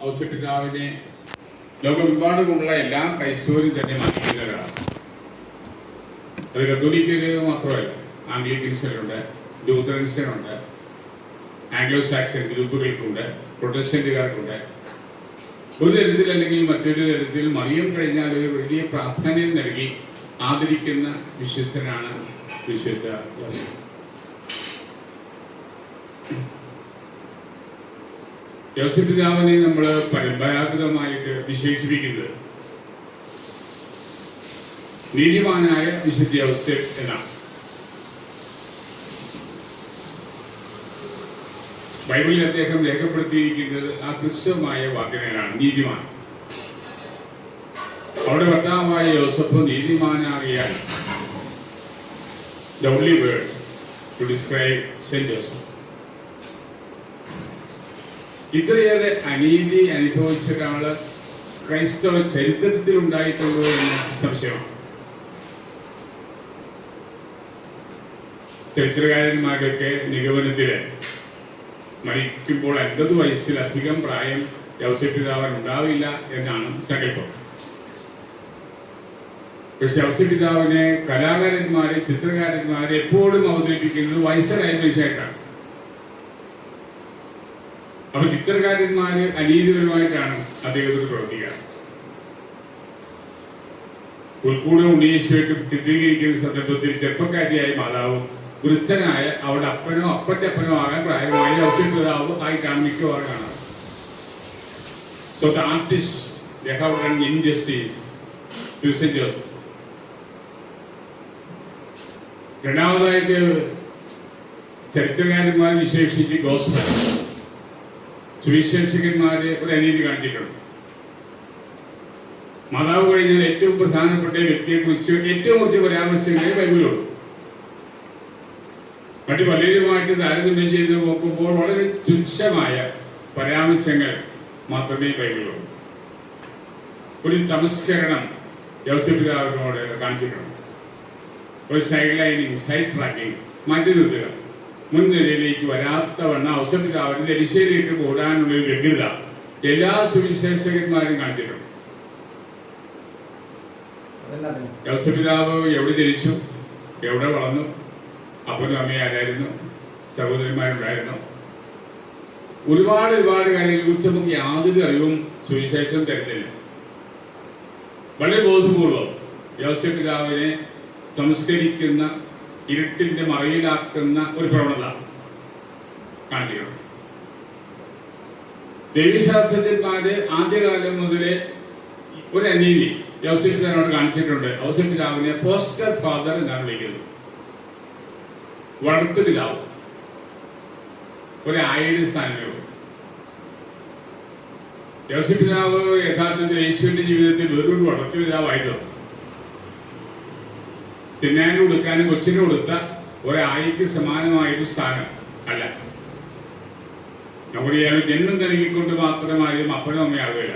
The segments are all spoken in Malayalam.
ഔസേപ്പിതാവിനെ ലോകമെമ്പാടുമുള്ള എല്ലാ ക്രൈസ്തവരും തന്നെ മാനിക്കുന്നവരാണ്. അത് കത്തോലിക്കര് മാത്രമല്ല, ആംഗ്ലിക്കൻസിലുണ്ട്, ലൂത്തറൻസിനുണ്ട്, ആംഗ്ലോ സാക്സൺ ഗ്രൂപ്പുകൾക്കുണ്ട്, പ്രൊട്ടസ്റ്റന്റുകാർക്കുണ്ട്. ഒരു തരത്തിൽ അല്ലെങ്കിൽ മറ്റൊരു തരത്തിൽ മറിയം കഴിഞ്ഞാൽ ഒരു വലിയ പ്രാധാന്യം നൽകി ആദരിക്കുന്ന വിശുദ്ധനാണ് വിശുദ്ധ യോസേപ്പ്. യോസേപ്പ് പിതാവിനെ നമ്മൾ പരമ്പരാഗതമായിട്ട് വിശേഷിപ്പിക്കുന്നത് നീതിമാനായ വിശുദ്ധ യോസേപ്പ് എന്നാണ്. ബൈബിളിൽ അദ്ദേഹം രേഖപ്പെടുത്തിയിരിക്കുന്നത് ആ ക്രിസ്തവമായ വാക്കിനാണ് നീതിമാൻ. അവിടെ ഭർത്താവായ Yoseph നീതിമാനാകിയാൽ the only word to describe Saint Joseph. ഇത്രയേറെ അനീതി അനുഭവിച്ച ഒരാള് ക്രൈസ്തവ ചരിത്രത്തിൽ ഉണ്ടായിട്ടുണ്ടോ എന്ന സംശയമാണ്. ചരിത്രകാരന്മാരൊക്കെ നിഗമനത്തില് മരിക്കുമ്പോൾ 50 വയസ്സിലധികം പ്രായം യോസേപ്പ് പിതാവിന് ഉണ്ടാവില്ല എന്നാണ് സങ്കല്പം. പക്ഷെ യോസേപ്പ് പിതാവിനെ കലാകാരന്മാരെ, ചിത്രകാരന്മാരെ എപ്പോഴും അവതരിപ്പിക്കുന്നത് വയസ്സനായ മനുഷ്യനായിട്ടാണ്. അപ്പൊ ചിത്രകാരന്മാര് അനീതിപരമായിട്ടാണ് അദ്ദേഹത്തിന് പ്രവർത്തിക്കുക. പുൽക്കൂട് ഉണ്ണീശ്വരക്ക് ചിത്രീകരിക്കുന്ന സന്ദർഭത്തിൽ ചെറുപ്പക്കാരിയായ മാതാവ് വൃദ്ധനായ അവിടെ അപ്പനോ അപ്പന്റെ അപ്പനോ ആകാൻ പ്രായമായ യോസേപ്പ് പിതാവ് ആയിട്ടാണ് മിക്കവാറും കാണാറ്. So the artist they have done injustice to Saint Joseph. രണ്ടാമതായിട്ട് ചരിത്രകാരന്മാർ വിശേഷിച്ച് ഗോസ്പൽ സുവിശേഷകന്മാര് ഒരു അനീതി കാണിച്ചിട്ടുണ്ട്. മാതാവ് കഴിഞ്ഞാൽ ഏറ്റവും പ്രധാനപ്പെട്ട വ്യക്തിയെക്കുറിച്ച് ഏറ്റവും കുറച്ച് പരാമർശങ്ങളെ ബൈബിളുള്ളൂ. മറ്റു പലരുമായിട്ട് താരതമ്യം ചെയ്ത് നോക്കുമ്പോൾ വളരെ തുച്ഛമായ പരാമർശങ്ങൾ മാത്രമേ ബൈബിളുള്ളൂ. ഒരു തമസ്കരണം യോസേപ്പ് പിതാവിനോട് കാണിച്ചിട്ടുണ്ട്. ഒരു സൈഡ് ലൈനിങ്, സൈഡ് ട്രാക്കിങ്, മാറ്റി നിർത്തുക, മുൻനിരയിലേക്ക് വരാത്തവണ്ണം യോസേപ്പ് പിതാവിന് എരിശയിലേക്ക് ഓടാനുള്ളൊരു വ്യഗ്രത എല്ലാ സുവിശേഷകന്മാരും കാണിച്ചിട്ടുണ്ട്. യോസേപ്പ് പിതാവ് എവിടെ ജനിച്ചു, എവിടെ വളർന്നു, അപ്പനും അമ്മയും ആരായിരുന്നു, സഹോദരന്മാരുണ്ടായിരുന്നു, ഒരുപാട് കാര്യങ്ങളെക്കുറിച്ച് നമുക്ക് യാതൊരു അറിവും സുവിശേഷം തരുന്നില്ല. വളരെ ബോധപൂർവം യോസേപ്പ് പിതാവിനെ സംസ്കരിക്കുന്ന, ഇരുട്ടിന്റെ മറയിലാക്കുന്ന ഒരു പ്രവണത കാണിക്കണം. ദൈവശാസ്ത്രജ്ഞന്മാര് ആദ്യകാലം മുതലേ ഒരു അനീതി യോസേപ്പ് പിതാവിനോട് കാണിച്ചിട്ടുണ്ട്. യോസേപ്പ് പിതാവിനെ ഫോസ്റ്റർ ഫാദർ എന്നാണ് വിളിക്കുന്നത്, വളർത്തു പിതാവ്. ഒരു ആയിരം സ്ഥാനങ്ങൾ. യോസേപ്പ് പിതാവ് യഥാർത്ഥത്തിൽ യേശുവിന്റെ ജീവിതത്തിൽ വേറൊരു വളർത്തു പിതാവായിരുന്നു. തിന്നാനും കൊടുക്കാനും കൊച്ചിന് കൊടുത്ത ഒരായിക്ക് സമാനമായൊരു സ്ഥാനം അല്ല. നമ്മുടെ ഇയാൾ ജന്മം നൽകിക്കൊണ്ട് മാത്രമായും അപ്പനും അമ്മയാകുകയില്ല.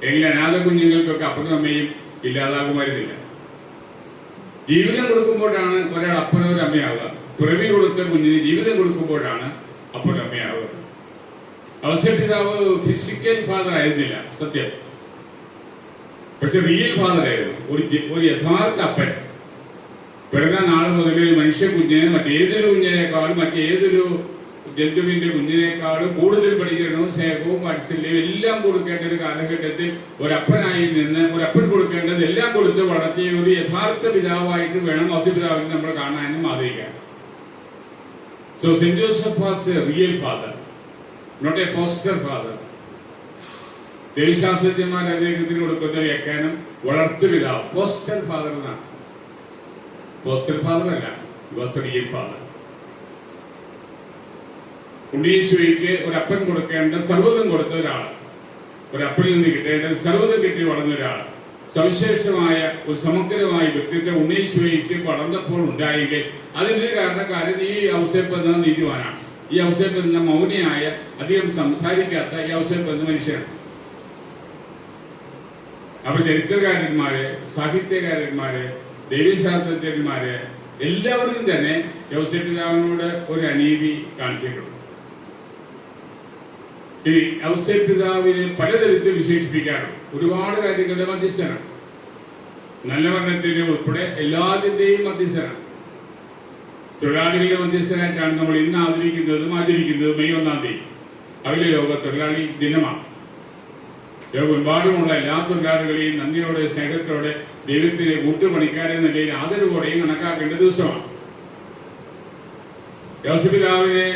എങ്കിൽ അനാഥ കുഞ്ഞുങ്ങൾക്കൊക്കെ അപ്പനും അമ്മയും ഇല്ലാതാകുമായിരുന്നില്ല. ജീവിതം കൊടുക്കുമ്പോഴാണ് ഒരാൾ അപ്പനോ ഒരു അമ്മയാവുക. പിറവി കൊടുത്ത കുഞ്ഞിന് ജീവിതം കൊടുക്കുമ്പോഴാണ് അപ്പനും അമ്മയാവുക. യോസേപ്പ് പിതാവ് ഫിസിക്കൽ ഫാദർ ആയിരുന്നില്ല, സത്യം. പക്ഷെ റിയൽ ഫാദർ ആയിരുന്നു, ഒരു യഥാർത്ഥ അപ്പൻ. പിറന്ന നാൾ മുതൽ മനുഷ്യ കുഞ്ഞിനെ മറ്റേതൊരു കുഞ്ഞിനേക്കാളും മറ്റേതൊരു ജന്തുവിന്റെ കുഞ്ഞിനേക്കാളും കൂടുതൽ പരിചരണവും സ്നേഹവും വാത്സല്യവും എല്ലാം കൊടുക്കേണ്ട ഒരു കാലഘട്ടത്തിൽ ഒരപ്പനായി നിന്ന് ഒരപ്പൻ കൊടുക്കേണ്ടത് എല്ലാം കൊടുത്ത് വളർത്തിയ ഒരു യഥാർത്ഥ പിതാവായിട്ട് വേണം യോസേപ്പ് പിതാവിനെ നമ്മൾ കാണാനും ആദരിക്കാൻ. So Saint Joseph was a real father, not a foster father. ദൈവശാസ്ത്രജ്ഞന്മാർ അദ്ദേഹത്തിന് കൊടുക്കുന്ന വ്യാഖ്യാനം വളർത്തു പിതാവ്, ഫോസ്റ്റർ ഫാദർ എന്നാണ്. ഫോസ്റ്റർ ഫാദർ അല്ല, വാസ് റിയൽ ഫാദർ. ഉണ്ണീശോയ്ക്ക് ഒരപ്പൻ കൊടുക്കേണ്ട സർവ്വതും കൊടുത്ത ഒരാൾ, ഒരപ്പനിൽ നിന്ന് കിട്ടേണ്ടത് സർവ്വതും കിട്ടി വളർന്ന ഒരാൾ, സവിശേഷമായ ഒരു സമഗ്രമായ വ്യക്തിത്വം ഉണ്ണീശോയ്ക്ക് വളർന്നപ്പോൾ ഉണ്ടായെങ്കിൽ അതിനൊരു കാരണക്കാരൻ ഈ യോസേപ്പ് എന്ന നീതിമാനാണ്. ഈ യോസേപ്പ് എന്ന മൗനിയായ, അധികം സംസാരിക്കാത്ത യോസേപ്പ് എന്ന മനുഷ്യനാണ്. അപ്പൊ ചരിത്രകാരന്മാര്, സാഹിത്യകാരന്മാര്, ദൈവശാസ്ത്രജ്ഞന്മാര് എല്ലാവരും തന്നെ യോസേപ്പ് പിതാവിനോട് ഒരു അനീതി കാണിച്ചിട്ടുണ്ട്. ഇനി ഔസേപ്പ് പിതാവിനെ പലതരത്തിൽ വിശേഷിപ്പിക്കാറുണ്ട്. ഒരുപാട് കാര്യങ്ങളുടെ മധ്യസ്ഥനാണ്. നല്ല മരണത്തിന് ഉൾപ്പെടെ എല്ലാത്തിന്റെയും മധ്യസ്ഥനാണ്. തൊഴിലാളികളുടെ മധ്യസ്ഥനായിട്ടാണ് നമ്മൾ ഇന്ന് ആചരിക്കുന്നതും മെയ് 1-ാം തീയതി. അഖില ലോക തൊഴിലാളി ദിനമാണ്. ലോകമെമ്പാടുമുള്ള എല്ലാ തൊഴിലാളികളെയും നന്ദിയോടെ സ്നേഹത്തോടെ ദൈവത്തിന്റെ കൂട്ടുപണിക്കാരെ നിലയിൽ ആദരവോടെയും കണക്കാക്കേണ്ട ദിവസമാണ്. ഔസേപ്പ് പിതാവിനെ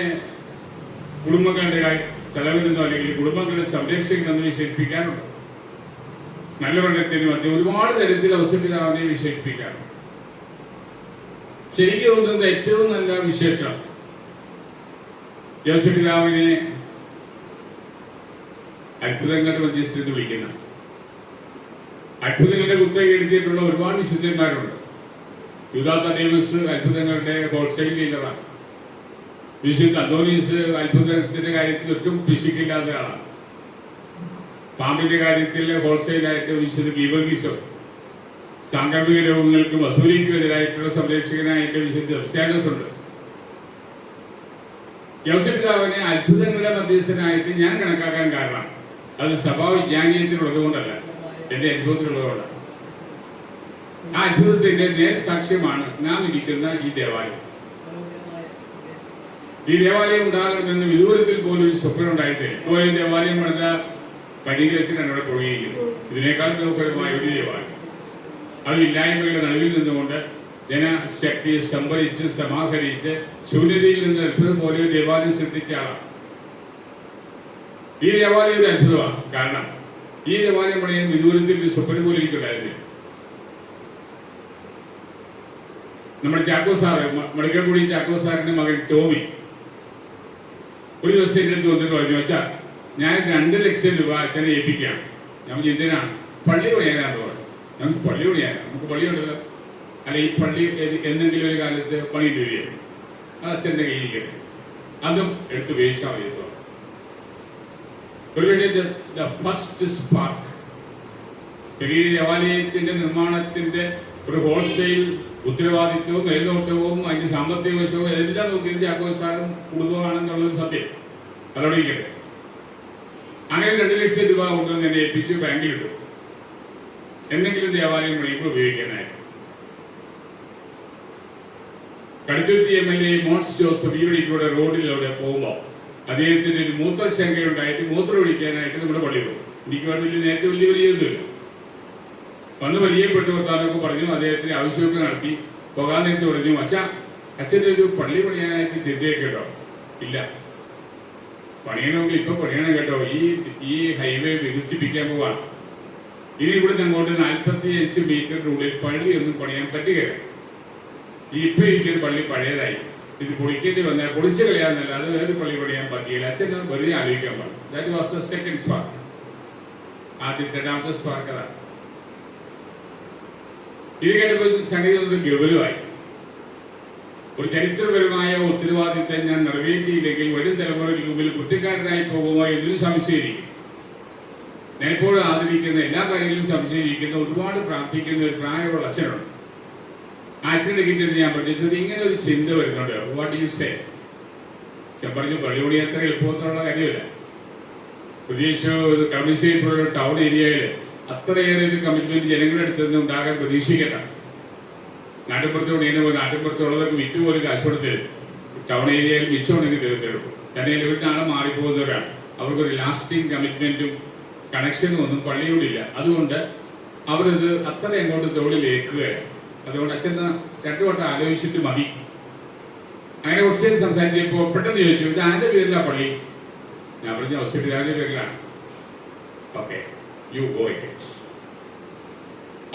കുടുംബങ്ങളുടെ തലവനെന്നോ അല്ലെങ്കിൽ കുടുംബങ്ങളുടെ സംരക്ഷകനെന്ന് വിശേഷിപ്പിക്കാറുണ്ട്. നല്ല മരണത്തിന് മധ്യ ഒരുപാട് തരത്തിൽ ഔസേപ്പ് പിതാവിനെ വിശേഷിപ്പിക്കാറുണ്ട്. ശരിക്കും തോന്നുന്നത് ഏറ്റവും നല്ല വിശേഷം ഔസേപ്പ് പിതാവിനെ അത്ഭുതങ്ങളുടെ മധ്യസ്ഥത്തിൽ വിളിക്കുന്ന, അത്ഭുതങ്ങളുടെ കുത്തക എടുത്തിട്ടുള്ള ഒരുപാട് വിശുദ്ധന്മാരുണ്ട്. യൂദാ തദേവൂസ് അത്ഭുതങ്ങളുടെ ഹോൾസെയിൽ ഡീലറാണ്. വിശുദ്ധ അന്തോണീസ് അത്ഭുതത്തിന്റെ കാര്യത്തിൽ ഒട്ടും പിശുക്കില്ലാത്ത ആളാണ്. പാമ്പിന്റെ കാര്യത്തിൽ ഹോൾസെയിലായിട്ട് വിശുദ്ധ ഗീവർഗീസോ, സാങ്കല്പിക രോഗങ്ങൾക്കും വസൂലിക്കും എതിരായിട്ടുള്ള സംരക്ഷകനായിട്ട് വിശുദ്ധ എബ്സ്യാനോസ് ഉണ്ട്. ഔസേപ്പ് പിതാവിനെ അത്ഭുതങ്ങളുടെ മധ്യസ്ഥനായിട്ട് ഞാൻ കണക്കാക്കാൻ കാരണം അത് സഭാവിജ്ഞാനീയത്തിനുള്ളത് കൊണ്ടല്ല, എന്റെ അനുഭവത്തിലുള്ളതുകൊണ്ടാണ്. ആ അത്ഭുതത്തിന്റെ നേർസാക്ഷ്യമാണ് നാം ഇരിക്കുന്ന ഈ ദേവാലയം. ഈ ദേവാലയം ഉണ്ടാകണമെന്ന് വിദൂരത്തിൽ പോലും ഒരു സ്വപ്നം ഉണ്ടായിട്ടില്ല. ഇപ്പോൾ ഈ ദേവാലയം പണിത പടിയിൽ വെച്ചിട്ടാണ് ഇവിടെ തുടങ്ങിയിരിക്കുന്നത്. ഇതിനേക്കാൾ ലോകപരമായ ഒരു ദേവാലയം. അത് ഇല്ലായ്മകളുടെ നടുവിൽ നിന്നുകൊണ്ട് ജനശക്തിയെ സംഭരിച്ച് സമാഹരിച്ച് ശൂന്യതയിൽ നിന്ന് അത്ഭുതം പോലെ ഒരു ദേവാലയം സൃഷ്ടിച്ച ആളാണ്. ഈ ദേവാലയം ഒരു അത്ഭുതമാണ്. കാരണം ഈ ദേവാലയം പണിയാൻ വിദൂരത്തിൽ ഒരു സ്വപ്നം പോലെ എനിക്കുണ്ടായിരുന്നില്ല. നമ്മുടെ ചാക്കോ സാറ്, മടിക്കൽക്കുടി ചാക്കോ സാറിന്റെ മകൻ ടോമി ഒരു ദിവസം എന്റെ അടുത്ത് വന്നിട്ട് പറഞ്ഞു, വെച്ചാ ഞാൻ 2 ലക്ഷം രൂപ അച്ഛനെ ഏൽപ്പിക്കാം. ഞാൻ എന്തിനാണ്? പള്ളി പണിയാനാണ് പറഞ്ഞു. നമുക്ക് പള്ളി പണിയാനാണ്, നമുക്ക് പള്ളിയുണ്ടല്ലോ, അല്ല ഈ പള്ളി എന്തെങ്കിലും ഒരു കാലത്ത് പണിയിട്ട് വരികയാണ്, അത് അച്ഛൻ്റെ കയ്യിരിക്കട്ടെ, അതും എടുത്ത് വേശാൻ ചെയ്തു. ഒരുപക്ഷെ ഫസ്റ്റ് സ്പാർക്ക് ഈ ദേവാലയത്തിന്റെ നിർമ്മാണത്തിന്റെ ഒരു ഹോൾസെയിൽ ഉത്തരവാദിത്വവും മേൽനോട്ടവും അതിന്റെ സാമ്പത്തിക വശവും എല്ലാം നോക്കിയിട്ട് ചാക്കോ സാറും കുടുംബമാണെന്നുള്ളൊരു സത്യം അതോടെ ഇരിക്കട്ടെ. അങ്ങനെ 2 ലക്ഷം രൂപ കൊണ്ടുവന്ന് എന്നെ ഏൽപ്പിച്ച് ബാങ്കിലിട്ടു, എന്തെങ്കിലും ദേവാലയം പണിയുമ്പോൾ ഉപയോഗിക്കാനായിട്ട്. കടുത്തുരുത്തി MLA മോൻസ് ജോസഫ് ഈ വഴിക്കൂടെ റോഡിലൂടെ പോകുമ്പോൾ അദ്ദേഹത്തിന് ഒരു മൂത്രശങ്കയുണ്ടായിട്ട് മൂത്രം ഒഴിക്കാനായിട്ട് നമ്മുടെ പള്ളി പോകും. എനിക്ക് നേരത്തെ വലിയൊന്നുമില്ല. വന്ന് പരിചയപ്പെട്ടു വർത്താനൊക്കെ പറഞ്ഞു, അദ്ദേഹത്തിന് ആവശ്യമൊക്കെ നടത്തി. പോകാൻ നേരത്തെ പറഞ്ഞു, അച്ഛൻ്റെ ഒരു പള്ളി പണിയാനായിട്ട് ചിന്തയൊക്കെ കേട്ടോ? ഇല്ല, പണിയണമെങ്കിൽ ഇപ്പൊ പണിയണം കേട്ടോ, ഈ ഹൈവേ വികസിപ്പിക്കാൻ പോവാണ്. ഇനി ഇവിടുന്ന് അങ്ങോട്ട് 45 മീറ്ററിനുള്ളിൽ പള്ളിയൊന്നും പണിയാൻ പറ്റുകയില്ല. ഇപ്പൊ ഇരിക്കുന്ന പള്ളി പഴയതായി, ഇത് പൊളിക്കേണ്ടി വന്നാൽ പൊളിച്ചു കളയാന്നല്ലാതെ വേറെ പള്ളി പണിയാൻ പറ്റിയില്ല. അച്ഛൻ വെറുതെ ആലോചിക്കാൻ പാടില്ല. That was the second spark. ആദ്യത്തെ 2ാമത്തെ സ്പാർക്ക് അതാണ്. ഇത് കേട്ടപ്പോൾ സംഗതി ഒന്ന് ഗൗരവമായി. ഒരു ചരിത്രപരമായ ഉത്തരവാദിത്തം ഞാൻ നിറവേറ്റിയില്ലെങ്കിൽ വരും തലമുറയ്ക്ക് മുമ്പിൽ കുറ്റക്കാരനായി പോകുമോ എന്നൊരു സംശയമായിരിക്കും. ഞാൻ ഇപ്പോഴും ആദരിക്കുന്ന എല്ലാ കാര്യങ്ങളിലും സംശയിക്കുന്ന ഒരുപാട് പ്രാർത്ഥിക്കുന്ന ഒരു പ്രായമുള്ള അച്ഛനുണ്ട്. ആ അച്ഛൻ്റെ കിട്ടിയത് ഞാൻ പഠിച്ചത് ഇങ്ങനെ ഒരു ചിന്ത വരുന്നുണ്ട്. What you say? ഞാൻ പറഞ്ഞു, പള്ളിയോടി അത്ര എളുപ്പമുള്ള കാര്യമല്ല. പ്രത്യേകിച്ച് കളമശ്ശേരി പോലുള്ള ടൗൺ ഏരിയയിൽ അത്രയേറെ ഒരു കമ്മിറ്റ്മെന്റ് ജനങ്ങളുടെ അടുത്ത് നിന്ന് ഉണ്ടാകാൻ പ്രതീക്ഷിക്കണ്ട. നാട്ടിൻപുറത്തുള്ളവർക്ക് വിറ്റുപോലും കാശ് കൊടുത്ത് ടൗൺ ഏരിയയിൽ മിച്ചമുണ്ടെങ്കിൽ തീർച്ചയായിട്ടും തന്നെ വീട്ടിനാണ് മാറിപ്പോകുന്നവരാണ്. അവർക്കൊരു ലാസ്റ്റിംഗ് കമ്മിറ്റ്മെന്റും കണക്ഷനും ഒന്നും പള്ളിയോടില്ല. അതുകൊണ്ട് അവരത് അത്ര അങ്ങോട്ട് തോളിലേക്കുകയാണ്. അതുകൊണ്ട് അച്ഛൻ 2 വട്ടം ആലോചിച്ചിട്ട് മതി. അങ്ങനെ കുറച്ച് നേരം സംസാരിച്ചപ്പോൾ പെട്ടെന്ന് ചോദിച്ചു, ഇത് ആരുടെ പേരിലാണ് പള്ളി? ഞാൻ പറഞ്ഞു, ഔസേപ്പ് പിതാവിന്റെ പേരിലാണ്. Okay, you go it.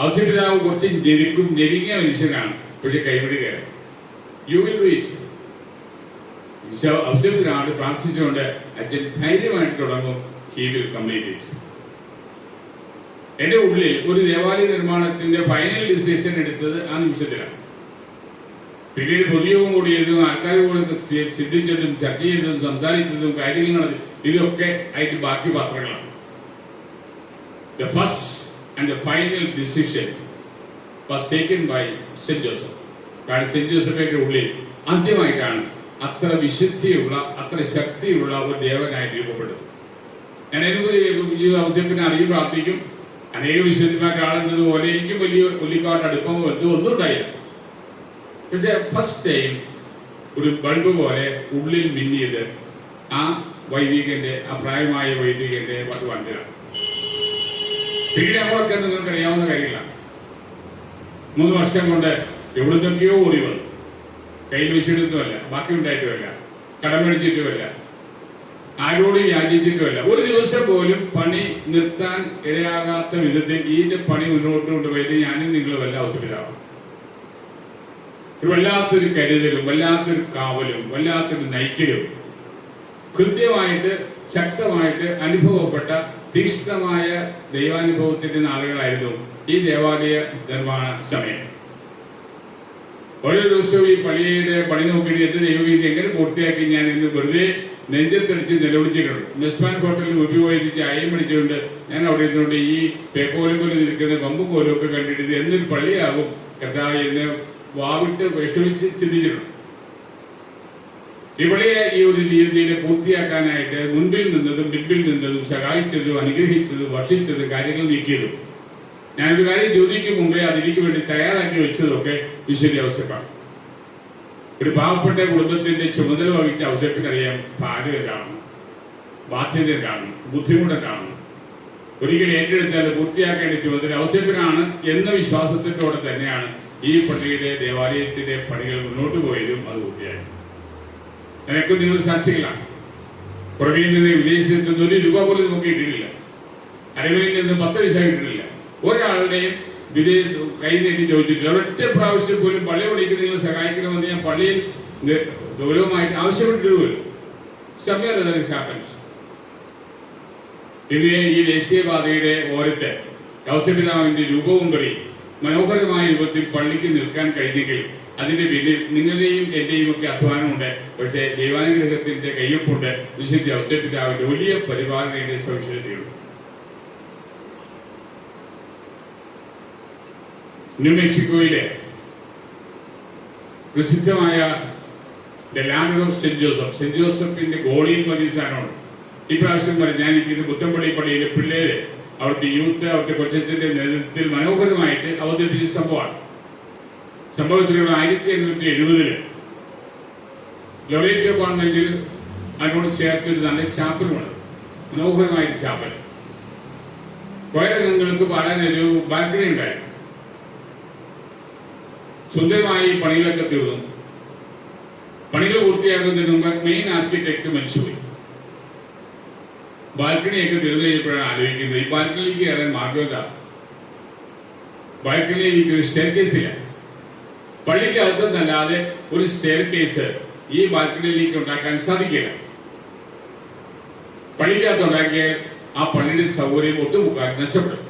Ouseph പിതാവ് കുറച്ച് ഞെരുങ്ങിയ മനുഷ്യനാണ്, പക്ഷെ കൈവിടുകയാണ്. You will do it. Ouseph പിതാവ് പ്രാർത്ഥിച്ചുകൊണ്ട് അച്ഛൻ ധൈര്യമായിട്ട് തുടങ്ങും. He will complete it. എന്റെ ഉള്ളിൽ ഒരു ദേവാലയ നിർമ്മാണത്തിന്റെ ഫൈനൽ ഡിസിഷൻ എടുത്തത് ആ നിമിഷത്തിലാണ്. പിന്നീട് പൊതുയോഗം കൂടിയതും ആൾക്കാരോട് ചിന്തിച്ചതും ചർച്ച ചെയ്തതും സംസാരിച്ചതും കാര്യങ്ങൾ ഇതൊക്കെ ആയിട്ട് ബാക്കി പാത്രങ്ങളാണ്. The first and the final decision was taken by saint Joseph. കാരണം സെന്റ് ജോസഫിന്റെ ഉള്ളിൽ ആദ്യമായിട്ടാണ് അത്ര വിശുദ്ധിയുള്ള അത്ര ശക്തിയുള്ള ഒരു ദേവനായിട്ട് രൂപപ്പെടുന്നത്. ഞാൻ എനിക്ക് ഔസേപ്പിനെ അറിയും, പ്രാർത്ഥിക്കും. അനേക വിശുദ്ധന്മാർ കാണുന്നത് പോലെ എനിക്കും വലിയ പുള്ളിക്കാട്ട് അടുപ്പം ഒന്നും ഉണ്ടായില്ല. പക്ഷെ ഫസ്റ്റ് ടൈം ഒരു ബൾബ് പോലെ ഉള്ളിൽ മിന്നിയത് ആ വൈദികന്റെ, ആ പ്രായമായ വൈദികന്റെ വണ്ടിലാണ്. പിന്നീട് നമ്മളൊക്കെ നിങ്ങൾക്ക് അറിയാവുന്ന കാര്യങ്ങളാണ്. 3 വർഷം കൊണ്ട് എവിടുന്നൊക്കെയോ ഓടി വന്നു. കയ്യിൽ വെച്ചെടുത്തുമല്ല, ബാക്കി ഉണ്ടായിട്ടുമല്ല, കടം മേടിച്ചിട്ടുമല്ല, ആരോടും യാചിച്ചിട്ടുമല്ല. ഒരു ദിവസം പോലും പണി നിർത്താൻ ഇടയാകാത്ത വിധത്തിൽ ഇതിന്റെ പണി മുന്നോട്ട് കൊണ്ടുപോയത് ഞാനും നിങ്ങളും വല്ല അവസരത്തിലാവും. ഒരു വല്ലാത്തൊരു കരുതലും, വല്ലാത്തൊരു കാവലും, വല്ലാത്തൊരു നയിക്കലും കൃത്യമായിട്ട് ശക്തമായിട്ട് അനുഭവപ്പെട്ട തീക്ഷ്ണമായ ദൈവാനുഭവത്തിന്റെ നാളുകളായിരുന്നു ഈ ദേവാലയ നിർമ്മാണ സമയം. ഓരോ ദിവസവും ഈ പള്ളിയുടെ പണി നോക്കിയിട്ട് എന്റെ ദൈവവീതി എങ്ങനെ പൂർത്തിയാക്കി ഞാൻ ഇന്ന് വെറുതെ നെഞ്ചത്തടിച്ച് നിലവിളിച്ചിട്ടുണ്ട്. മെസ്മാൻ ഹോട്ടലിൽ ഉപയോഗിച്ച് ചായയും പിടിച്ചുകൊണ്ട് ഞാൻ അവിടെ ഇരുന്നുകൊണ്ട് ഈ പേക്കോലും പോലെ നിൽക്കുന്ന പമ്പും കോലും ഒക്കെ കണ്ടിട്ട് ഇത് എന്നൊരു പള്ളിയാകും കർത്താവ് എന്ന് വാവിട്ട് വിഷമിച്ച് ചിന്തിച്ചിട്ടുണ്ട്. ഇവിടെ ഈ ഒരു രീതിയിൽ പൂർത്തിയാക്കാനായിട്ട് മുൻപിൽ നിന്നതും പിൻപിൽ നിന്നതും സഹായിച്ചതും അനുഗ്രഹിച്ചതും വർഷിച്ചതും കാര്യങ്ങൾ നീക്കിയതും ഞാനൊരു കാര്യം ചോദിക്കും മുമ്പേ അതിലേക്ക് വേണ്ടി തയ്യാറാക്കി വെച്ചതൊക്കെ വിശുദ്ധ ഔസേപ്പാണ്. ഒരു പാവപ്പെട്ട കുടുംബത്തിന്റെ ചുമതല വഹിച്ച ഔസേപ്പിനറിയാം ഭാരം കാണും, ബാധ്യത കാണും, ബുദ്ധിമുട്ട് കാണും. ഒരിക്കലും ഏറ്റെടുത്താൽ പൂർത്തിയാക്കേണ്ട ചുമതല ഔസേപ്പിനാണ് എന്ന വിശ്വാസത്തിലൂടെ തന്നെയാണ് ഈ പള്ളിയുടെ ദേവാലയത്തിന്റെ പണികൾ മുന്നോട്ട് പോയതും അത് പൂർത്തിയായി. എനിക്കും നിങ്ങൾ സാക്ഷികളാണ്. പുറമേൽ നിന്ന് വിദേശത്ത് നിന്ന് 1 രൂപ പോലും നമുക്ക് കിട്ടിയിട്ടില്ല. അരവിൽ നിന്ന് 10 പൈസ കിട്ടിയിട്ടില്ല. ഒരാളുടെയും കൈ നീട്ടി ചോദിച്ചിട്ടില്ല. ഒരൊറ്റ പ്രാവശ്യം പോലും പള്ളി പണിക്ക് നിങ്ങൾ സഹായിക്കണമെന്ന് ഞാൻ പള്ളിയിൽ ഗൗരവമായിട്ട് ആവശ്യപ്പെട്ടിരുമല്ലോ. സമയം ഹാപ്പൻസ്. പിന്നെ ഈ ദേശീയപാതയുടെ ഓരത്തെ ഔസേപ്പിതാവിന്റെ രൂപവും പടി മനോഹരമായ രൂപത്തിൽ പള്ളിക്ക് നിൽക്കാൻ കഴിഞ്ഞെങ്കിൽ അതിന്റെ പിന്നിൽ നിങ്ങളുടെയും എന്റെയും ഒക്കെ അധ്വാനമുണ്ട്. പക്ഷേ ദൈവാനുഗ്രഹത്തിന്റെ കയ്യൊപ്പുണ്ട്. വിശുദ്ധ ഔസേപ്പിതാവിന്റെ വലിയ പരിപാലനയുടെ സവിശേഷതയുണ്ട്. ന്യൂ മെക്സിക്കോയിലെ പ്രസിദ്ധമായ ദ ലാൻഡ് ഓഫ് സെന്റ് ജോസഫിന്റെ ഗോളിയൻ മദീസാനോട് ഇപ്രാവശ്യം ഞാൻ ഇത് പുത്തമ്പള്ളി പള്ളിയിലെ പിള്ളേര് അവിടുത്തെ യൂത്ത്, അവിടുത്തെ കൊച്ചത്തിന്റെ നേതൃത്വത്തിൽ മനോഹരമായിട്ട് അവതരിപ്പിച്ച സംഭവമാണ്. സംഭവത്തിലുള്ള 1870 ലൊറേറ്റോ ഗവൺമെന്റിൽ അതിനോട് ചേർത്തൊരു നല്ല ചാപ്പലുമാണ്. മനോഹരമായ ചാപ്പൽ. കോയരംഗങ്ങൾക്ക് പാടാനൊരു ബാൽക്കണി ഉണ്ടായിരുന്നു. സുന്ദരമായി പണികളൊക്കെ തീർന്നു. പണികൾ പൂർത്തിയാക്കുന്നതിന് മുമ്പ് മെയിൻ ആർക്കിടെക്ട് മരിച്ചുപോയി. ബാൽക്കണിയൊക്കെ തീർന്നു കഴിഞ്ഞപ്പോഴാണ് ആലോചിക്കുന്നത് ഈ ബാൽക്കണിയിലേക്ക് കയറാൻ മാർഗമില്ല. ബാൽക്കണിയിലേക്ക് ഒരു സ്റ്റെയർ കേസ് ഇല്ല. പള്ളിക്കകത്തുനിന്നല്ലാതെ ഒരു സ്റ്റെയർ കേസ് ഈ ബാൽക്കണിയിലേക്ക് ഉണ്ടാക്കാൻ സാധിക്കില്ല. പള്ളിക്കകത്ത് ഉണ്ടാക്കിയ ആ പള്ളിയുടെ സൗകര്യം ഒട്ടുമുക്കാൽ നഷ്ടപ്പെടും.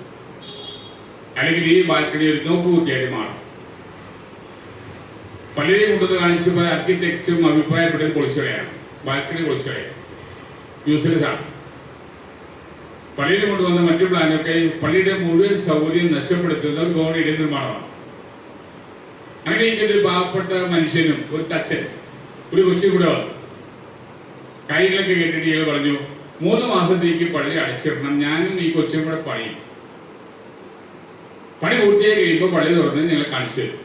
അല്ലെങ്കിൽ ഈ ബാൽക്കണി ഒരു നോക്കുകുത്തിയായിട്ട് മാറും. പള്ളിയെ കൊണ്ടുവന്ന് കാണിച്ച പല ആർക്കിടെക്റ്റും അഭിപ്രായപ്പെട്ടത് പൊളിച്ചുകളയാണ്. ബാൽക്കണി പൊളിച്ചുകളയാണ്, യൂസ്ലെസ് ആണ്. പള്ളിയിൽ കൊണ്ടുവന്ന മറ്റു പ്ലാനൊക്കെ പള്ളിയുടെ മുഴുവൻ സൗകര്യം നഷ്ടപ്പെടുത്തുന്ന ഒരു ഗോണിയുടെ നിർമ്മാണമാണ്. അങ്ങനെ ഒരു പാവപ്പെട്ട മനുഷ്യനും ഒരു തച്ചൻ ഒരു കൊച്ചു കൂടെ വന്നു. കാര്യങ്ങളൊക്കെ കേട്ടിട്ട് ഇയാൾ പറഞ്ഞു, 3 മാസത്തേക്ക് പള്ളി അടച്ചിടണം, ഞാനും ഈ കൊച്ചും കൂടെ പണിയും. പണി പൂർത്തിയായി കഴിയുമ്പോൾ പള്ളി തുറന്ന് ഞങ്ങളെ കാണിച്ചു തരും.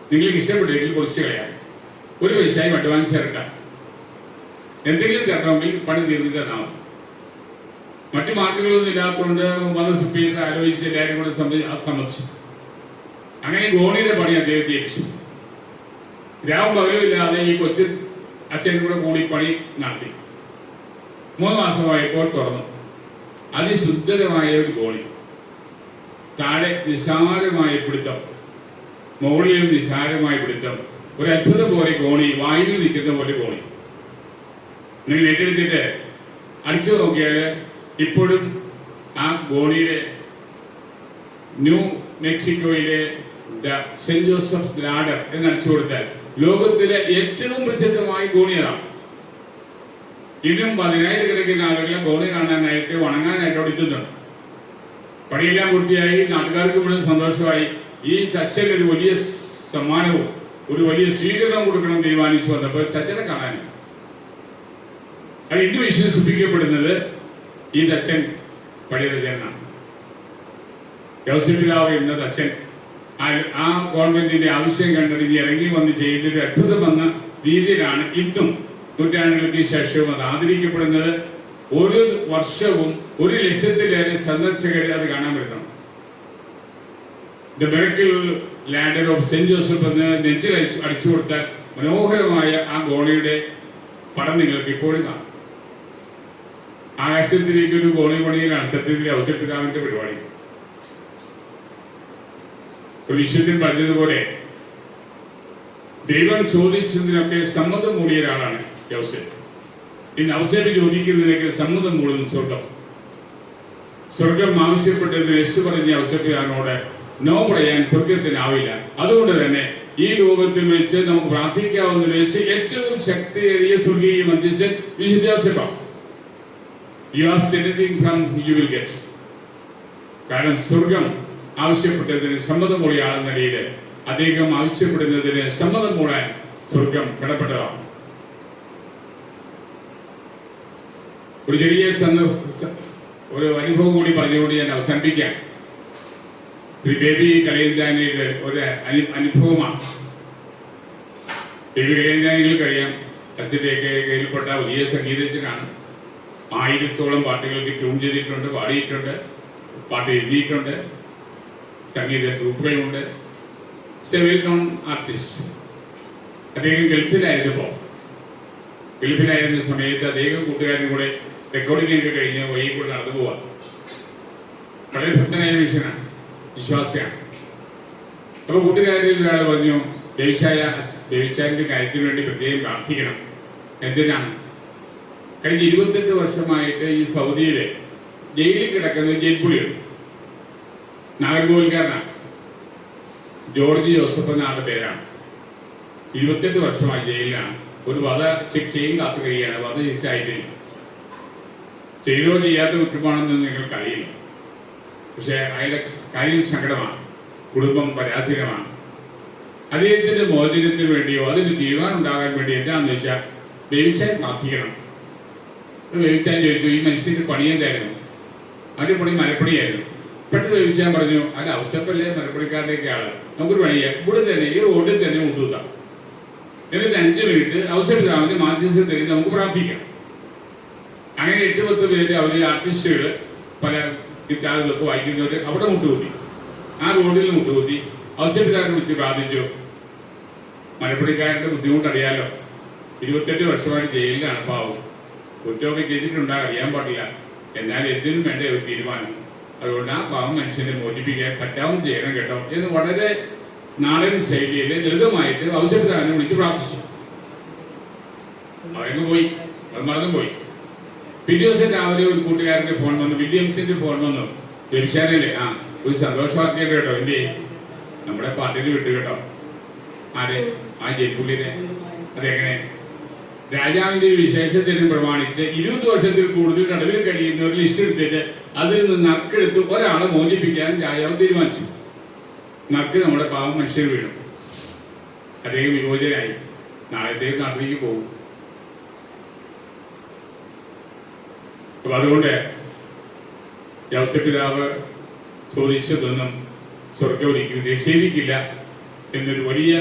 നിങ്ങൾക്ക് ഇഷ്ടപ്പെട്ടെങ്കിൽ പൊളിച്ചു കളയാം. 1 പൈസയും അഡ്വാൻസ് ഇറക്കാം. എന്തെങ്കിലും തരണമെങ്കിൽ പണി തീർന്നിട്ട് തന്നാൽ മതി. മറ്റു മാർഗങ്ങളൊന്നും ഇല്ലാത്തതുകൊണ്ട് വന്ന സുപ്പീരിയർ ആലോചിച്ച് എല്ലാവരും കൂടെ സമ്മതിച്ചു. അങ്ങനെ ഗോണിയുടെ പണി അദ്ദേഹത്തെ ഏൽപ്പിച്ചു. രാവും പകലും ഇല്ലാതെ ഈ കൊച്ചു അച്ഛനും കൂടെ കൂടി പണി നടത്തി. 3 മാസമായപ്പോൾ തുറന്നു. അതിസുന്ദരമായ ഒരു ഗോണി. താഴെ നിസ്സാരമായ പിടുത്തം, മുകളിലും നിസ്സാരമായ പിടുത്തം. ഒരു അത്ഭുതം പോലെ ഗോണി, വായുവിൽ നിൽക്കുന്ന പോലെ ഗോണി. നിങ്ങൾ ഏറ്റെടുത്തിട്ട് അടിച്ചു നോക്കിയാൽ ഇപ്പോഴും ആ ഗോണിയുടെ ന്യൂ മെക്സിക്കോയിലെ സെന്റ് ജോസഫ് ലാഡർ എന്ന് അടിച്ചു കൊടുത്താൽ ലോകത്തിലെ ഏറ്റവും പ്രസിദ്ധമായ ഗോണിയതാണ്. ഇന്നും 10,000 ആളുകളെ ഗോണി കാണാനായിട്ട് വണങ്ങാനായിട്ട് അവിടെ എത്തുന്നുണ്ട്. പണിയെല്ലാം പൂർത്തിയായി, നാട്ടുകാർക്ക് മുഴുവൻ സന്തോഷമായി. ഈ തച്ചൻ ഒരു വലിയ സമ്മാനവും ഒരു വലിയ സ്വീകരണം കൊടുക്കണം തീരുമാനിച്ചു വന്നപ്പോൾ തച്ചനെ കാണാൻ അത് ഇന്ന് വിശ്വസിപ്പിക്കപ്പെടുന്നത് ഇതച്ഛൻ പഴയ രചനാണ്. യൗസേപ്പ് പിതാവ് എന്നത് അച്ഛൻ ആ ഗവൺമെന്റിന്റെ ആവശ്യം കണ്ടറിഞ്ഞ് ഇറങ്ങി വന്ന് ചെയ്തൊരു അത്ഭുതം വന്ന രീതിയിലാണ് ഇന്നും നൂറ്റാണ്ടുകൾക്ക് ശേഷവും അത് ആദരിക്കപ്പെടുന്നത്. ഒരു വർഷവും 1,00,000-ലേറെ സന്ദർശകരെ അത് കാണാൻ വരുന്നു. The miracle ladder of saint Joseph എന്ന് നെറ്റിൽ അടിച്ചു കൊടുത്താൽ മനോഹരമായ ആ ഗോളിയുടെ പടം നിങ്ങൾക്ക് ഇപ്പോഴും കാണാം. ആകാശത്തിലേക്ക് ഒരു ഗോളി പണിയിലാണ് സത്യത്തിൽ ഔസേപ്പ് പിതാവിന്റെ പരിപാടി. ഒരു വിശുദ്ധൻ പറഞ്ഞതുപോലെ ദൈവം ചോദിച്ചതിനൊക്കെ സമ്മതം മൂടിയ ഒരാളാണ് യൗസേപ്പ്. ഇന്ന് ഔസേപ്പ് ചോദിക്കുന്നതിനൊക്കെ സമ്മതം മൂടുന്നു സ്വർഗം. സ്വർഗം ആവശ്യപ്പെട്ടതിന് യേശു പറഞ്ഞ ഔസേപ്പ് പിതാവിനോട് നോ പറയാൻ സ്വർഗത്തിനാവില്ല. അതുകൊണ്ട് തന്നെ ഈ ലോകത്തിൽ വെച്ച് നമുക്ക് പ്രാർത്ഥിക്കാവുന്നതിൽ വെച്ച് ഏറ്റവും ശക്തിയേറിയ സ്വർഗീയ മധ്യസ്ഥൻ വിശുദ്ധ ഔസേപ്പാണ്. You ask anything from you will get. കാരണം സ്വർഗം ആവശ്യപ്പെട്ടതിന് സമ്മതം മൂടിയ ആളെന്ന നിലയിൽ അദ്ദേഹം ആവശ്യപ്പെടുന്നതിന് സമ്മതം മൂടാൻ സ്വർഗം കടപ്പെട്ടതാണ്. ഒരു ചെറിയ ഒരു അനുഭവം കൂടി പറഞ്ഞുകൊണ്ട് ഞാൻ അവസാനിപ്പിക്കാം. ശ്രീ ബേബി കലയന്താനിയുടെ ഒരു അനുഭവമാണ്. ബേബി കലയന്താനികൾക്കറിയാം, അച്ഛൻ്റെയൊക്കെ കയ്യിൽപ്പെട്ട വലിയ സംഗീതജ്ഞനാണ്. 1000-ഓളം പാട്ടുകൾക്ക് ട്യൂൺ ചെയ്തിട്ടുണ്ട്, പാടിയിട്ടുണ്ട്, പാട്ട് എഴുതിയിട്ടുണ്ട്, സംഗീത ട്രൂപ്പുകളുണ്ട്. Well known artist. അദ്ദേഹം ഗൾഫിലായിരുന്ന സമയത്ത് അദ്ദേഹം കൂട്ടുകാരും കൂടെ റെക്കോർഡിംഗ് ഒക്കെ കഴിഞ്ഞ് വഴി കൂടെ നടന്നു പോവാം. വളരെ ഭക്തനായ മനുഷ്യനാണ്, വിശ്വാസിയാണ്. അപ്പൊ കൂട്ടുകാരിൽ ഒരാൾ പറഞ്ഞു, ദേവിച്ചാരിന്റെ കാര്യത്തിന് വേണ്ടി പ്രത്യേകം പ്രാർത്ഥിക്കണം. എന്തിനാണ്? കഴിഞ്ഞ 28 വർഷമായിട്ട് ഈ സൗദിയിലെ ജയിലിൽ കിടക്കുന്ന ജയിൽപുള്ളിയുണ്ട്. നാഗർകോവിൽക്കാരനാണ്. ജോർജ് ജോസഫ് എന്നാണ് പേരാണ്. 28 വർഷമായി ജയിലിലാണ്. ഒരു വധശിക്ഷയും കാത്തു കഴിയുകയാണ്. വധശിക്ഷ ആയിട്ടില്ല. ചെയ്തോ ചെയ്യാത്ത കുറ്റമാണെന്ന് നിങ്ങൾക്കറിയില്ല. പക്ഷെ അയാളുടെ കാര്യം സങ്കടമാണ്, കുടുംബം പരാധീനമാണ്. അദ്ദേഹത്തിന്റെ മോചനത്തിന് വേണ്ടിയോ അതിന് തീരുമാനം ഉണ്ടാകാൻ വേണ്ടി എന്താണെന്ന് വെച്ചാൽ ദേവിച്ചാൻ പ്രാർത്ഥിക്കണം. ദേവിച്ചാൻ ചോദിച്ചു, ഈ മനുഷ്യന്റെ പണി എന്തായിരുന്നു? അവന്റെ പണി മരപ്പണിയായിരുന്നു. പെട്ടെന്ന് ദേവിച്ചാൻ പറഞ്ഞു, അല്ല ഔസേപ്പല്ലേ മരപ്പണിക്കാരുടെയൊക്കെ ആള്, നമുക്കൊരു പണിയാ, ഇവിടെ തന്നെ ഈ റോഡിൽ തന്നെ മുട്ടൂത്താം. എന്നിട്ട് 5 മിനിറ്റ് ഔസേപ്പ് പിതാവിന്റെ മാധ്യസ്ഥം തരുന്ന നമുക്ക് പ്രാർത്ഥിക്കാം. അങ്ങനെ 8-10 പേര് അവര് ആർട്ടിസ്റ്റുകൾ പല ഗിത്താറുകളൊക്കെ വായിക്കുന്നവര് അവിടെ മുട്ടുകൂട്ടി, ആ റോഡിൽ മുട്ടുകൂട്ടി ഔസേപ്പ് പിതാവിനെ വിളിച്ച് പ്രാർത്ഥിച്ചു. മരപ്പണിക്കാരന്റെ ബുദ്ധിമുട്ടറിയാലോ, 28 വർഷമായിട്ട് ജയിലിലാണ്. പാവം കുറ്റമൊക്കെ ചെയ്തിട്ടുണ്ടാകാൻ അറിയാൻ പാടില്ല. എന്നാൽ എന്തിനും വേണ്ട ഒരു തീരുമാനം. അതുകൊണ്ട് ആ പാവം മനുഷ്യനെ മോചിപ്പിക്കാൻ പറ്റാവുന്ന ചെയ്യണം കേട്ടോ എന്ന് വളരെ നാടൻ ശൈലിയിൽ ലളിതമായിട്ട് ഔസേപ്പ് പിതാവിനെ വിളിച്ച് പ്രാർത്ഥിച്ചു. അവരങ്ങ് പോയി, അത് മറന്നും പോയി. പിറ്റേ ദിവസം രാവിലെ ഒരു കൂട്ടുകാരന്റെ ഫോൺ വന്നു, വില്യംസിന്റെ ഫോൺ വന്നു. ജംഷാനല്ലേ, ഒരു സന്തോഷ വാർത്തയുണ്ട് കേട്ടോ, എന്റെ നമ്മുടെ പാർട്ടിയിൽ വിട്ടു കേട്ടോ. ആരെ? ആ ജയിൽപുള്ളിനെ. അതെങ്ങനെ? രാജാവിന്റെ ഒരു വിശേഷത്തിന് പ്രമാണിച്ച് 20 വർഷത്തിൽ കൂടുതൽ തടവിൽ കഴിയുന്ന ഒരു ലിസ്റ്റ് എടുത്തിട്ട് അതിൽ നിന്ന് നറുക്കെടുത്ത് ഒരാളെ മോചിപ്പിക്കാൻ രാജാവ് തീരുമാനിച്ചു. നറുക്ക് നമ്മുടെ പാവം മനുഷ്യർ വീണു. അദ്ദേഹം വിമോചനായി. നാളത്തേക്ക് നാട്ടിലേക്ക് പോകും. അപ്പൊ അതുകൊണ്ട് ഔസേപ്പ് പിതാവ് ചോദിച്ചതൊന്നും സ്വർഗം ഒരിക്കലും നിഷേധിക്കില്ല എന്നൊരു വലിയ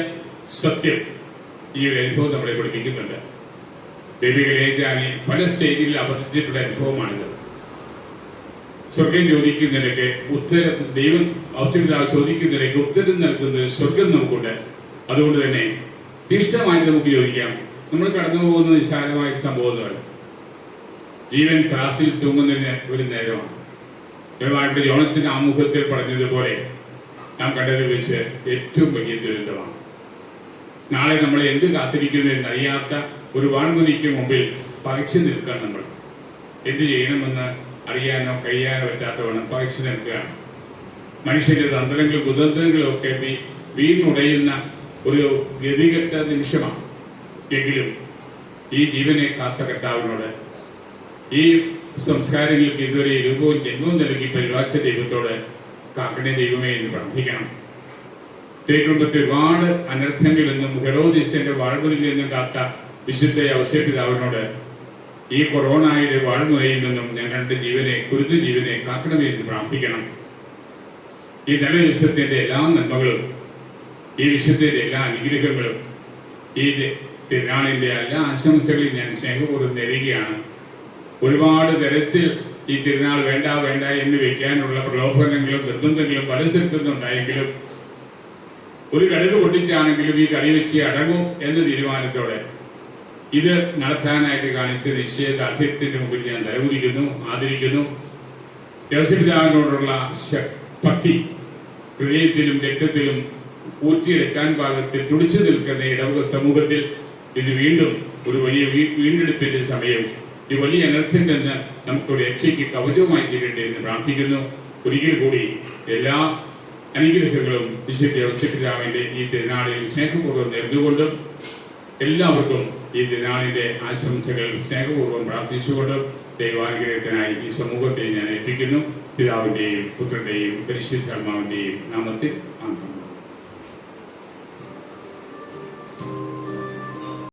സത്യം ഈ ഒരു അനുഭവം നമ്മളെ പഠിപ്പിക്കുന്നുണ്ട്. ബേബി കലയന്താനി പല സ്റ്റേജിൽ അവതരിച്ചിട്ടുള്ള അനുഭവമാണിത്. സ്വർഗം ചോദിക്കുന്നതിനൊക്കെ ഉത്തരം, ദൈവം ഔസേപ്പ് പിതാവ് ചോദിക്കുന്നതിനൊക്കെ ഉത്തരം നൽകുന്നത് സ്വർഗം നമുക്കുണ്ട്. അതുകൊണ്ട് തന്നെ തീഷ്ണമായിട്ട് നമുക്ക് ചോദിക്കാം. നമ്മൾ കടന്നു പോകുന്ന നിസ്സാരമായ സംഭവമൊന്നുമല്ല. ജീവൻ ത്രാസിൽ തൂങ്ങുന്നതിന് ഒരു നേരമാണ്. ദൈവമായിട്ട് യോണത്തിന്റെ ആമുഖത്തിൽ പറഞ്ഞതുപോലെ നാം കണ്ടതിൽ വെച്ച് ഏറ്റവും വലിയ ദുരന്തമാണ്. നാളെ നമ്മളെ എന്ത് കാത്തിരിക്കുന്നു എന്നറിയാത്ത ഒരു വാൺമുനിക്ക് മുമ്പിൽ പകച്ചു നിൽക്കാൻ നമ്മൾ എന്ത് ചെയ്യണമെന്ന് അറിയാനോ കഴിയാനോ പറ്റാത്തവണ്ണം പകച്ചു നിൽക്കുകയാണ്. മനുഷ്യന്റെ തന്ത്രങ്ങളും കുതന്ത്രങ്ങളും ഒക്കെ വീണുടയുന്ന ഒരു ഗതികെട്ട നിമിഷമാണ്. എങ്കിലും ഈ ജീവനെ കാത്ത കർത്താവിനോട്, ഈ സംസ്കാരങ്ങൾക്ക് ഇതുവരെ രൂപവും ജന്മവും നൽകി പരിപാലിച്ച ദൈവത്തോട് കാക്കണേ ദൈവമേ എന്ന് പ്രാർത്ഥിക്കണം. കുടുംബത്തിൽ ഒരുപാട് അനർത്ഥങ്ങളിൽ നിന്നും ഹെറോദീസിന്റെ വാഴ്വലിൽ നിന്നും കാത്ത വിശുദ്ധ ഔസേപ്പ് പിതാവിനോട് ഈ കൊറോണയുടെ വാൾമുനയിൽ നിന്നും ഞങ്ങളുടെ കുരുത്തു ജീവനെ കാക്കണമേ എന്ന് പ്രാർത്ഥിക്കണം. ഈ നല്ല വിഷയത്തിന്റെ എല്ലാ നന്മകളും, ഈ വിഷയത്തിന്റെ എല്ലാ അനുഗ്രഹങ്ങളും, ഈ തിരുനാളിന്റെ എല്ലാ ആശംസകളും ഞാൻ സ്നേഹപൂർവ്വം നേരുകയാണ്. ഒരുപാട് തരത്തിൽ ഈ തിരുനാൾ വേണ്ട വേണ്ട എന്ന് വെക്കാനുള്ള പ്രലോഭനങ്ങളും നിർബന്ധങ്ങളും പല സ്ഥലത്തുനിന്നുണ്ടായെങ്കിലും ഒരു കടുക് പൊട്ടിച്ചാണെങ്കിലും ഈ കറി വെച്ച് അടങ്ങും എന്ന തീരുമാനത്തോടെ ഇത് നടത്താനായിട്ട് കാണിച്ച നിശ്ചയദാർഢ്യത്തിന്റെ മുമ്പിൽ ഞാൻ തലകുനിക്കുന്നു, ആദരിക്കുന്നു. യേശുപിതാവിനോടുള്ള ഭക്തി ഹൃദയത്തിലും രക്തത്തിലും ഊറ്റിയെടുക്കാൻ പാകത്തിൽ തുടിച്ചു നിൽക്കുന്ന ഇടവക സമൂഹത്തിൽ ഇത് വീണ്ടും ഒരു വലിയ വീണ്ടെടുപ്പിന്റെ സമയം, ഈ വലിയ അനർത്ഥത്തിൽ നിന്ന് നമുക്കൊരു രക്ഷയ്ക്ക് കവചവുമായി തീരട്ടെ എന്ന് പ്രാർത്ഥിക്കുന്നു. ഒരിക്കൽ കൂടി എല്ലാ അനുഗ്രഹങ്ങളും വിശുദ്ധ യേശുപിതാവിന്റെ ഈ തിരുനാളിൽ സ്നേഹപൂർവ്വം നേർന്നുകൊണ്ടും എല്ലാവർക്കും ഈ തിരുനാളിന്റെ ആശംസകൾ സ്നേഹപൂർവ്വം പ്രാർത്ഥിച്ചുകൊണ്ടും ദൈവാനുഗ്രഹത്തിനായി ഈ സമൂഹത്തെ ഞാൻ ഏൽപ്പിക്കുന്നു. പിതാവിന്റെയും പുത്രന്റെയും പരിശുദ്ധാത്മാവിന്റെയും നാമത്തിൽ ആമേൻ.